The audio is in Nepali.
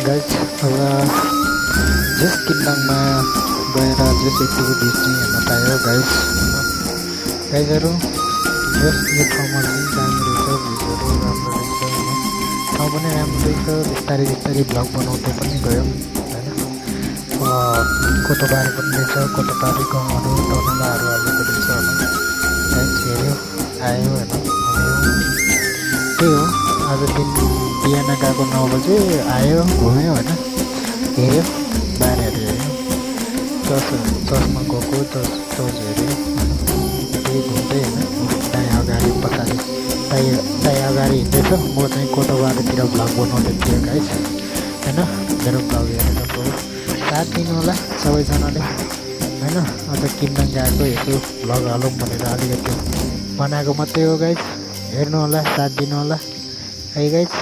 गाइज अब जस किन्डममा गएर जस यतिको भिड चाहिँ हेर्न पायो गाइज गाइजहरू जस यो ठाउँमा चाहिँ दामी रहेछ भिडहरू राम्रो रहेछ होइन ठाउँ पनि राम्रो रहेछ बिस्तारै बिस्तारै भ्लग बनाउँदै पनि गयौँ होइन कोतोबारी पनि रहेछ कोतोबारी गाउँहरू टनलाहरू हालेको रहेछ होइन गाइज हेऱ्यो आयो होइन घुम्यो त्यही हो आज दिन बिहान गएको 9 बजे आयो घुम्यो होइन हेऱ्यो बारेहरू हेऱ्यो चर्चमा गएको चर्च हेऱ्यो त्यही घुम्दै होइन दायाँ अगाडि पछाडि दायाँ अगाडि हिँड्दैछ म चाहिँ कोतोबारीतिर भ्लग बनाउँदै थिएँ गाइस होइन मेरो भ्लग हेरेर भयो साथ दिनु होला सबैजनाले होइन अझ किन्न गएको यसो भ्लग हालौँ भनेर अलिकति बनाएको मात्रै हो गाइस हेर्नु होला साथ दिनु होला है गाइस।